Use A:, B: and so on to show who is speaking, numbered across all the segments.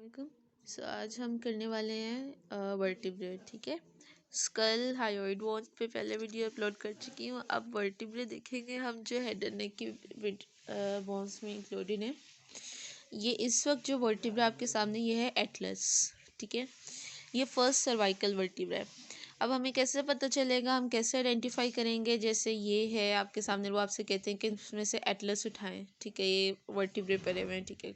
A: आज हम करने वाले हैं वर्टिब्रे, ठीक है। स्कल हायोइड बोन्स पे पहले वीडियो अपलोड कर चुकी हूँ। अब वर्टिब्रे देखेंगे हम जो हेड एंड नेक की बोन्स में इंक्लूडेड है। ये इस वक्त जो वर्टिब्रा आपके सामने ये है एटलस, ठीक है। ये फर्स्ट सर्वाइकल वर्टिब्रा है। अब हमें कैसे पता चलेगा, हम कैसे आइडेंटिफाई करेंगे? जैसे ये है आपके सामने, वो आपसे कहते हैं कि इसमें से एटलस उठाएं, ठीक है। ये वर्टिब्रे पड़े हुए हैं, ठीक है।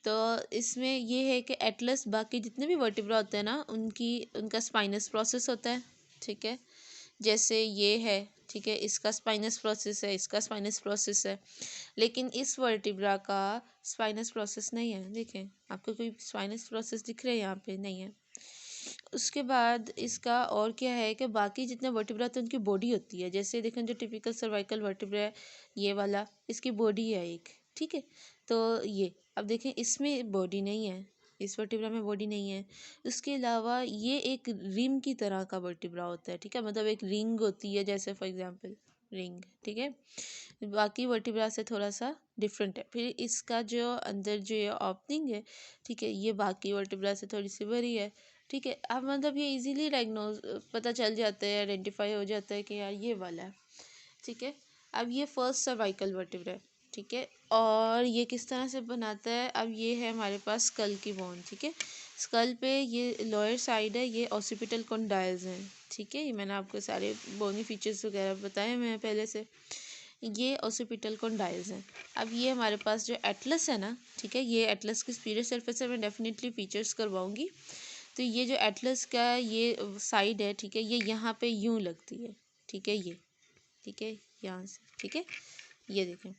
A: तो इसमें ये है कि एटलस बाकी जितने भी वर्टिब्रा होते हैं ना, उनका स्पाइनस प्रोसेस होता है, ठीक है। जैसे ये है, ठीक है, इसका स्पाइनस प्रोसेस है, इसका स्पाइनस प्रोसेस है, लेकिन इस वर्टिब्रा का स्पाइनस प्रोसेस नहीं है। देखें, आपको कोई स्पाइनस प्रोसेस दिख रहा है? यहाँ पे नहीं है। उसके बाद इसका और क्या है कि बाकी जितने वर्टिब्रा होते हैं उनकी बॉडी होती है। जैसे देखें, जो टिपिकल सर्वाइकल वर्टिब्रा है ये वाला, इसकी बॉडी है एक, ठीक है। तो ये अब देखें, इसमें बॉडी नहीं है, इस वर्टिब्रा में बॉडी नहीं है। उसके अलावा ये एक रिम की तरह का वर्टिब्रा होता है, ठीक है। मतलब एक रिंग होती है, जैसे फॉर एग्जांपल रिंग, ठीक है। बाकी वर्टिब्रा से थोड़ा सा डिफरेंट है। फिर इसका जो अंदर जो ये ओपनिंग है, ठीक है, ये बाकी वर्टिब्रा से थोड़ी सी बड़ी है, ठीक है। अब मतलब ये इजीली डायग्नोज पता चल जाता है, आइडेंटिफाई हो जाता है कि यार ये वाला है, ठीक है। अब ये फर्स्ट सर्वाइकल वर्टिब्रा है, ठीक है। और ये किस तरह से बनाता है? अब ये है हमारे पास स्कल की बोन, ठीक है। स्कल पे ये लोअर साइड है, ये ऑसिपिटल कॉन्डाइल्स हैं, ठीक है। ये मैंने आपको सारे बोनी फीचर्स वगैरह बताए मैं पहले से। ये ऑसिपिटल कॉन्डाइल्स हैं। अब ये हमारे पास जो एटलस है ना, ठीक है, ये एटलस की सुपीरियर सरफेस है, मैं डेफिनेटली फीचर्स करवाऊंगी। तो ये जो एटलस का ये साइड है, ठीक है, ये यहाँ पे यूं लगती है, ठीक है, ये, ठीक है, यहाँ से, ठीक है। ये देखें,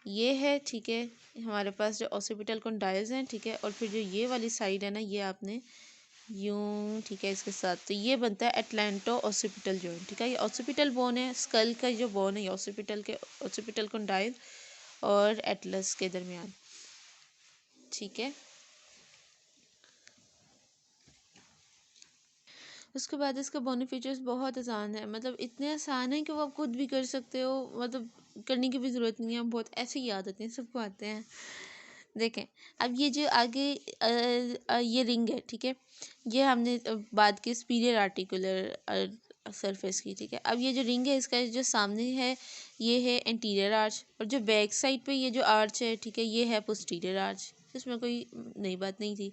A: ये है, ठीक है, हमारे पास जो ऑसिपिटल कॉन्डाइल्स हैं, ठीक है। और फिर जो ये वाली साइड है ना, ये आपने यूं, ठीक है, इसके साथ, तो ये बनता है एटलांटो ऑसिपिटल जॉइंट, ठीक है। ये ऑसिपिटल बोन है, स्कल का जो बोन है, ये ऑसिपिटल के ऑसिपिटल कॉन्डाइल और एटलस के दरमियान, ठीक है। उसके बाद इसका बोनी फीचर्स बहुत आसान है, मतलब इतने आसान है कि वो आप खुद भी कर सकते हो, मतलब करने की भी ज़रूरत नहीं है, बहुत ऐसे ही याद आते हैं, सबको आते हैं। देखें, अब ये जो आगे ये रिंग है, ठीक है, ये हमने बात की सुपीरियर आर्टिकुलर सरफेस की, ठीक है। अब ये जो रिंग है, इसका जो सामने है ये है एंटीरियर आर्च, और जो बैक साइड पे ये जो आर्च है, ठीक है, ये है पोस्टीरियर आर्च। इसमें कोई नई बात नहीं थी।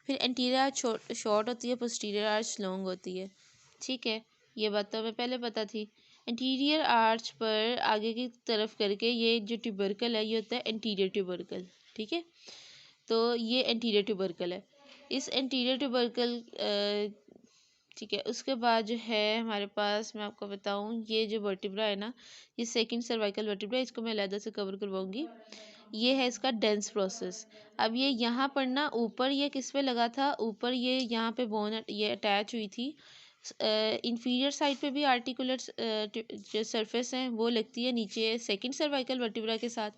A: फिर एंटीरियर आर्च शॉर्ट होती है, पोस्टीरियर आर्च लॉन्ग होती है, ठीक है। ये बात तो हमें पहले पता थी। एंटीरियर आर्च पर आगे की तरफ करके ये जो ट्यूबरकल है, ये होता है एंटीरियर ट्यूबरकल, ठीक है। तो ये एंटीरियर ट्यूबरकल है, इस एंटीरियर ट्यूबरकल, ठीक है। उसके बाद जो है हमारे पास, मैं आपको बताऊं, ये जो वर्टिब्रा है ना, ये सेकंड सर्वाइकल वर्टिब्रा, इसको मैं अलग से कवर करवाऊंगी। ये है इसका डेंस प्रोसेस। अब ये यहाँ पर ना ऊपर ये किस पे लगा था, ऊपर ये यहाँ पे बोन ये अटैच हुई थी। इंफीरियर साइड पे भी आर्टिकुलर जो सरफेस है वो लगती है नीचे सेकंड सर्वाइकल वर्टिब्रा के साथ।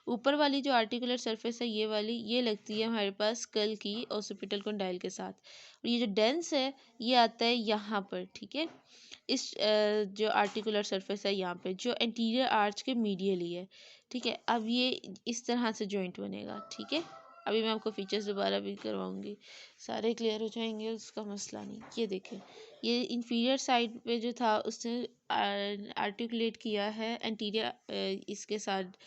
A: ऊपर वाली जो आर्टिकुलर सरफेस है ये वाली, ये लगती है हमारे पास स्कल की ऑसिपिटल कॉन्डाइल के साथ। और ये जो डेंस है ये आता है यहाँ पर, ठीक है। इस जो आर्टिकुलर सरफेस है यहाँ पे, जो एंटीरियर आर्च के मीडियली है, ठीक है। अब ये इस तरह से जॉइंट बनेगा, ठीक है। अभी मैं आपको फीचर्स दोबारा भी करवाऊंगी, सारे क्लियर हो जाएंगे, उसका मसला नहीं। ये देखें, ये इंफीरियर साइड पे जो था उसने आर्टिकुलेट किया है एंटीरियर इसके साथ,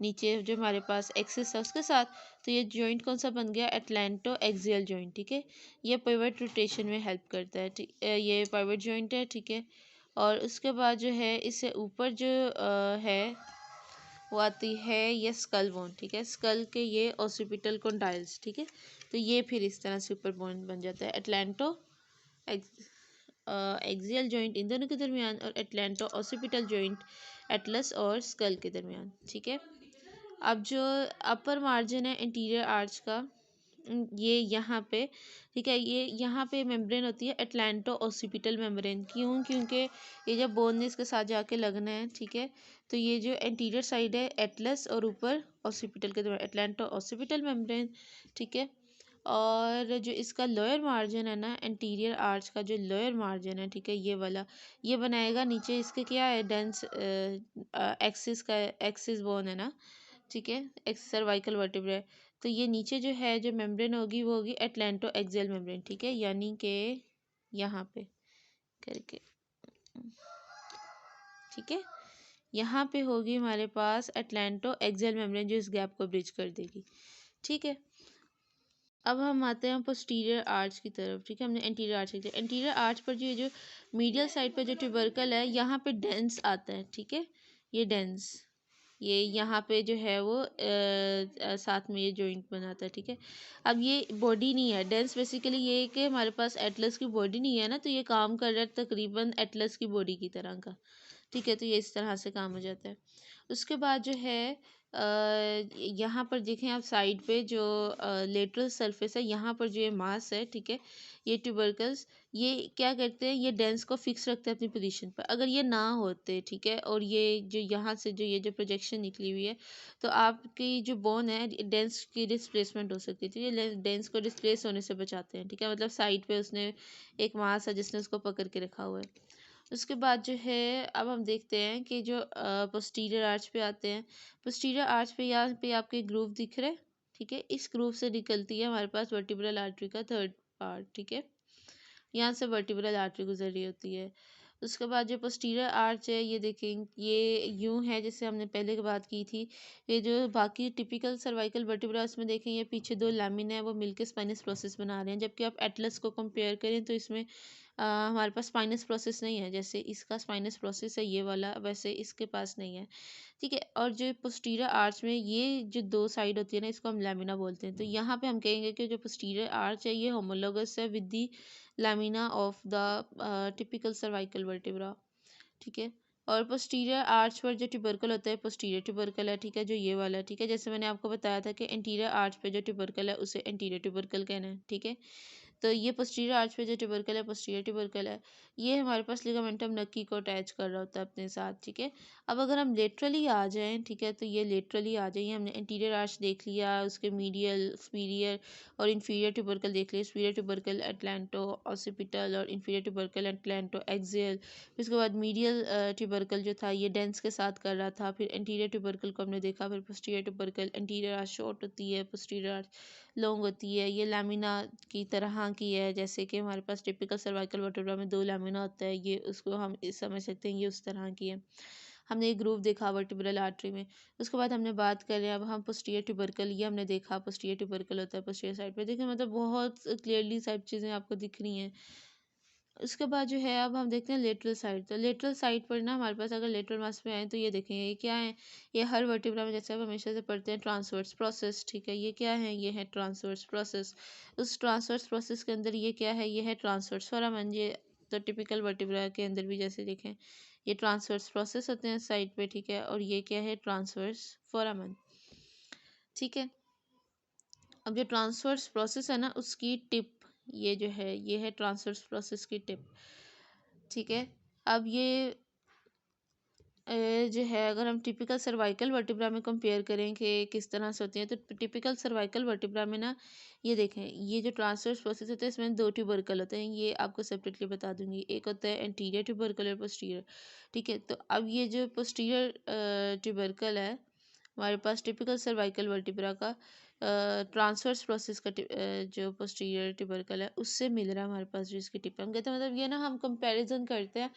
A: नीचे जो हमारे पास एक्सिस है उसके साथ। तो ये जॉइंट कौन सा बन गया? एटलांटो एक्सियल जॉइंट, ठीक है। ये पिवट रोटेशन में हेल्प करता है, ठीक, ये पिवट जॉइंट है, ठीक है। और उसके बाद जो है इससे ऊपर जो है वो आती है ये स्कल बोन, ठीक है। स्कल के ये ऑसिपिटल कॉन्डाइल्स, ठीक है। तो ये फिर इस तरह से ऊपर बोन बन जाता है, एटलांटो एक्सियल जॉइंट इन दोनों के दरमियान, और एटलांटो ऑसिपिटल जॉइंट एटलस और स्कल के दरमियान, ठीक है। अब जो अपर मार्जिन है इंटीरियर आर्च का, ये यहाँ पे, ठीक है, ये यहाँ पे मेम्ब्रेन होती है एटलांटो ऑसिपिटल मेम्ब्रेन। क्यों? क्योंकि ये जब बोन ने इसके साथ जाके लगना है, ठीक है। तो ये जो इंटीरियर साइड है एटलस, और ऊपर ऑसिपिटल के दौरान एटलांटो ऑसिपिटल मेम्ब्रेन, ठीक है। और जो इसका लोअर मार्जिन है ना, इंटीरियर आर्च का जो लोअर मार्जिन है, ठीक है, ये वाला, ये बनाएगा नीचे इसके क्या है, डेंस एक्सिस का एक्सिस बोन है ना, ठीक है, एक्स सर्वाइकल वर्टिब्रा। तो ये नीचे जो है जो मेम्ब्रेन होगी वो होगी एटलैंटो एक्सियल मेम्ब्रेन, ठीक है, यानी कि यहाँ पे करके, ठीक है, यहाँ पे होगी हमारे पास एटलैंटो एक्सियल मेम्ब्रेन जो इस गैप को ब्रिज कर देगी, ठीक है। अब हम आते हैं पोस्टीरियर आर्च की तरफ, ठीक है, हमने एंटीरियर आर्च की, एंटीरियर आर्च पर जो मीडियल साइड पर जो ट्यूबरकल है यहाँ पे डेंस आता है, ठीक है, ये डेंस, ये यहाँ पे जो है वो साथ में ये जॉइंट बनाता है, ठीक है। अब ये बॉडी नहीं है, डेंस बेसिकली ये है कि हमारे पास एटलस की बॉडी नहीं है ना, तो ये काम कर रहा है तकरीबन एटलस की बॉडी की तरह का, ठीक है, तो ये इस तरह से काम हो जाता है। उसके बाद जो है यहाँ पर देखें आप साइड पे जो लेटरल सरफेस है, यहाँ पर जो ये मास है, ठीक है, ये ट्यूबरकल्स ये क्या करते हैं, ये डेंस को फिक्स रखते हैं अपनी पोजीशन पर। अगर ये ना होते, ठीक है, और ये जो यहाँ से जो ये जो प्रोजेक्शन निकली हुई है, तो आपकी जो बोन है डेंस की डिस्प्लेसमेंट हो सकती थी, ये डेंस को डिस्प्लेस होने से बचाते हैं, ठीक है, मतलब साइड पे उसने एक मास है जिसने उसको पकड़ के रखा हुआ है। उसके बाद जो है अब हम देखते हैं कि जो पोस्टीरियर आर्च पे आते हैं। पोस्टीरियर आर्च पे यहाँ पे आपके ग्रूव दिख रहे हैं, ठीक है, इस ग्रूव से निकलती है हमारे पास वर्टिब्रल आर्टरी का थर्ड पार्ट, ठीक है, यहाँ से वर्टिब्रल आर्टरी गुजर रही होती है। उसके बाद जो पोस्टीरियर आर्च है ये देखें, ये यूं है जैसे हमने पहले की बात की थी, ये जो बाकी टिपिकल सर्वाइकल वर्टिब्रास में देखें ये पीछे दो लैमिन है वो मिलकर स्पाइनस प्रोसेस बना रहे हैं, जबकि आप एटलस को कंपेयर करें तो इसमें हमारे पास स्पाइनस प्रोसेस नहीं है, जैसे इसका स्पाइनस प्रोसेस है ये वाला, वैसे इसके पास नहीं है, ठीक है। और जो पोस्टीरियर आर्च में ये जो दो साइड होती है ना, इसको हम लैमिना बोलते हैं, तो यहाँ पे हम कहेंगे कि जो पोस्टीरियर आर्च है ये होमोलोगस है with the lamina of the typical cervical vertebra, ठीक है। और पोस्टीरियर आर्च पर जो ट्यूबरकल होता है पोस्टीरियर ट्यूबरकल है, ठीक है, जो ये वाला है, ठीक है, जैसे मैंने आपको बताया था कि एंटीरियर आर्च पे जो ट्यूबरकल है उसे एंटीरियर ट्यूबरकल कहना है, ठीक है। तो ये पोस्टीरियर आर्च पे जो ट्यूबरकल है पोस्टीरियर ट्यूबरकल है, ये हमारे पास लिगामेंटम नक्की को अटैच कर रहा होता है अपने साथ, ठीक है। अब अगर हम लेटरली आ जाएं, ठीक है, तो ये लेटरली आ जाइए, हमने एंटीरियर आर्च देख लिया, उसके मीडियल सुपीरियर और इन्फीरियर ट्यूबरकल देख लिया, सुपीरियर ट्यूबरकल एटलैंटो ऑसिपिटल और इन्फीरियर ट्यूबरकल एटलैंटो एक्सियल। उसके बाद मीडियल ट्यूबरकल जो था ये डेंस के साथ कर रहा था, फिर एंटीरियर ट्यूबरकल को हमने देखा, फिर posterior tubercle, anterior arch short होती है, पोस्टीरियर आर्च लॉन्ग होती है, ये लैमिना की तरह की है, जैसे कि हमारे पास टिपिकल सर्वाइकल वर्टेब्रा में दो लैमिना होता है, ये उसको हम इस समझ सकते हैं ये उस तरह की है। हमने एक ग्रूव देखा वर्टिब्रल आर्टरी में। उसके बाद हमने बात करें अब हम पोस्टीरियर ट्यूबरकल, ये हमने देखा पोस्टीरियर ट्यूबरकल होता है पोस्टीरियर साइड पे, देखिए मतलब बहुत क्लियरली सब चीज़ें आपको दिख रही हैं। उसके बाद जो है अब हम देखते हैं लेटरल साइड, तो लेटरल साइड पर ना हमारे पास अगर लेटरल मास पे आए तो ये देखेंगे ये क्या है, ये हर वर्टिब्रा में जैसे आप हमेशा से पढ़ते हैं ट्रांसवर्स प्रोसेस, ठीक है, ये क्या है, ये है ट्रांसवर्स प्रोसेस। उस ट्रांसवर्स प्रोसेस के अंदर ये क्या है, ये है ट्रांसवर्स फोरामन, ये तो टिपिकल वर्टिब्रा के अंदर भी जैसे देखें ये ट्रांसवर्स प्रोसेस होते हैं साइड पे, ठीक है, और ये क्या है ट्रांसवर्स फोरामन, ठीक है। अब जो ट्रांसवर्स प्रोसेस है ना उसकी टिप ये जो है ये है ट्रांसवर्स प्रोसेस की टिप, ठीक है। अब ये जो है अगर हम टिपिकल सर्वाइकल वर्टिब्रा में कंपेयर करें कि किस तरह से होती है, तो टिपिकल सर्वाइकल वर्टिब्रा में ना ये देखें ये जो ट्रांसवर्स प्रोसेस होता है इसमें दो ट्यूबरकल होते हैं, ये आपको सेपरेटली बता दूंगी, एक होता है एंटीरियर ट्यूबरकल और पोस्टीरियर, ठीक है। तो अब ये जो पोस्टीरियर ट्यूबरकल है हमारे पास टिपिकल सर्वाइकल वर्टिब्रा का ट्रांसवर्स प्रोसेस का जो पोस्टीरियर ट्यूबरकल है उससे मिल रहा है हमारे पास जो इसकी टिप है, हम कहते हैं मतलब ये ना हम कंपैरिजन करते हैं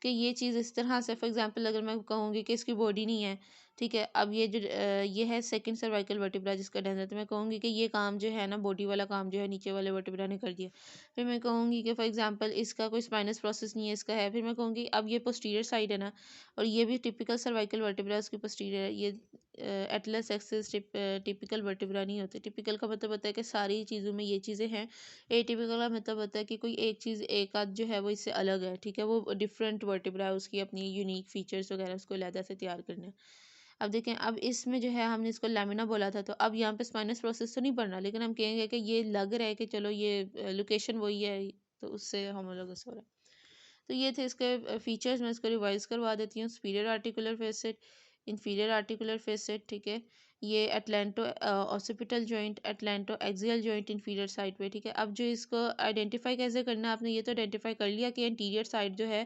A: कि ये चीज़ इस तरह से, फॉर एग्जांपल अगर मैं कहूँगी कि इसकी बॉडी नहीं है, ठीक है, अब ये जो ये है सेकंड सर्वाइकल वर्टिब्रा जिसका डेंस है, तो मैं कहूँगी कि ये काम जो है ना बॉडी वाला काम जो है नीचे वाले वर्टिब्रा ने कर दिया। फिर मैं कहूँगी कि फॉर एग्जांपल इसका कोई स्पाइनस प्रोसेस नहीं है, इसका है, फिर मैं कहूँगी अब ये पोस्टीरियर साइड है ना और ये भी टिपिकल सर्वाइकल वर्टिब्रा उसकी पोस्टीरियर है, ये एटलस एक्सिस टिपिकल वर्टिब्रा नहीं होते। टिपिकल का मतलब होता है कि सारी चीज़ों में ये चीज़ें हैं, एटिपिकल का मतलब होता है कि कोई एक चीज़ एक आध जो है वो इससे अलग है, ठीक है, वो डिफरेंट वर्टिब्रा है, उसकी अपनी यूनिक फीचर्स वगैरह उसको अलग से तैयार करना है। अब देखें अब इसमें जो है हमने इसको लैमिना बोला था, तो अब यहाँ पे स्पाइनस प्रोसेस तो नहीं बनना, लेकिन हम कहेंगे कि ये लग रहा है कि चलो ये लोकेशन वही है, तो उससे होमोलोगस हो रहा है। तो ये थे इसके फीचर्स, मैं इसको रिवाइज करवा देती हूँ। Superior articular facet, inferior articular facet, ठीक है, ये atlanto occipital joint, atlanto axial joint inferior side पे, ठीक है। अब जो इसको आइडेंटिफाई कैसे करना है, आपने ये तो आइडेंटिफाई कर लिया कि इंटीरियर साइड जो है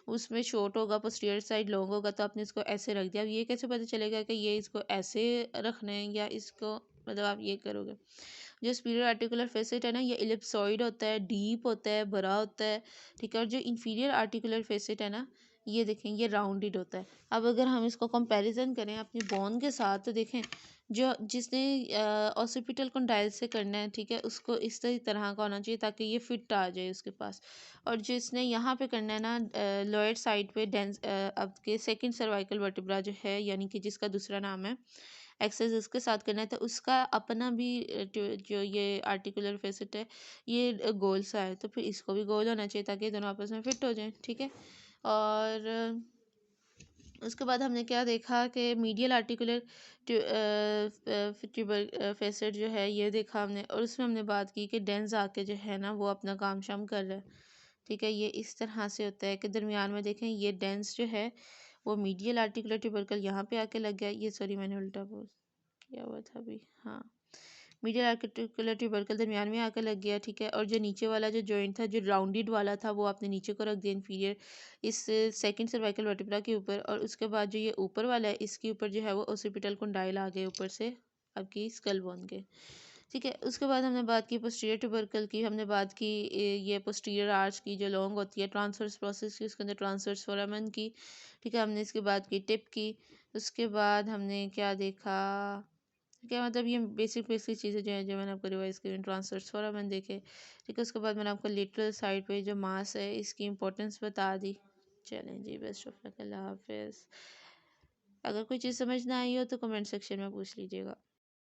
A: उसमें शॉर्ट होगा, पोस्टीरियर साइड लॉन्ग होगा, तो आपने इसको ऐसे रख दिया। अब ये कैसे पता चलेगा कि ये इसको ऐसे रखना है या इसको मतलब आप ये करोगे। जो सुपीरियर आर्टिकुलर फेसेट है ना, ये इलिप्सॉइड होता है, डीप होता है, बड़ा होता है, ठीक है। और जो इंफीरियर आर्टिकुलर फेसेट है ना, ये देखें ये राउंडेड होता है। अब अगर हम इसको कंपैरिजन करें अपनी बोन के साथ, तो देखें जो जिसने ऑसिपिटल कंडाइल से करना है, ठीक है, उसको इस तरह का होना चाहिए ताकि ये फिट आ जाए उसके पास। और जिसने यहाँ पे करना है ना लोअर साइड पे डेंस अब के सेकंड सर्वाइकल वर्टिब्रा जो है, यानी कि जिसका दूसरा नाम है एक्सेस, उसके साथ करना है, तो उसका अपना भी जो ये आर्टिकुलर फेसेट है ये गोल सा है, तो फिर इसको भी गोल होना चाहिए ताकि दोनों आपस में फिट हो जाएं, ठीक है। और उसके बाद हमने क्या देखा कि मीडियल आर्टिकुलर ट्यूबर फेसेट जो है ये देखा हमने, और उसमें हमने बात की कि डेंस आके जो है ना वो अपना काम शाम कर रहा है, ठीक है। ये इस तरह से होता है कि दरमियान में देखें ये डेंस जो है वो मीडियल आर्टिकुलर ट्यूबरकल यहाँ पे आके लग गया, ये सॉरी मैंने उल्टा बोल किया हुआ था अभी, हाँ, मीडियल आर्टिकुलर ट्यूबरकल दरमियान में आकर लग गया, ठीक है। और जो नीचे वाला जो जॉइंट था जो राउंडेड वाला था वो आपने नीचे को रख दिया इंफीरियर इस सेकंड सर्वाइकल वर्टिब्रा के ऊपर, और उसके बाद जो ये ऊपर वाला है इसके ऊपर जो है वो ओसिपिटल कंडाइल आ गए ऊपर से आपकी स्कल बोन के, ठीक है। उसके बाद हमने बात की पोस्टीरियर ट्यूबरकल की, हमने बात की ये पोस्टीरियर आर्च की जो लॉन्ग होती है ट्रांसवर्स प्रोसेस की, उसके अंदर ट्रांसवर्स फोरामन की, ठीक है। हमने इसके बाद की टिप की, उसके बाद हमने क्या देखा, क्या मतलब ये बेसिक बेसिक चीज़ें जो है जो मैंने आपको रिवाइज की, ट्रांसवर्स फोरामन देखे, ठीक है। उसके बाद मैंने आपको लेटरल साइड पे जो मास है इसकी इंपॉर्टेंस बता दी। चलें जी, बेस्ट ऑफ लक, अल्लाह हाफिज़। अगर कोई चीज़ समझ ना आई हो तो कमेंट सेक्शन में पूछ लीजिएगा।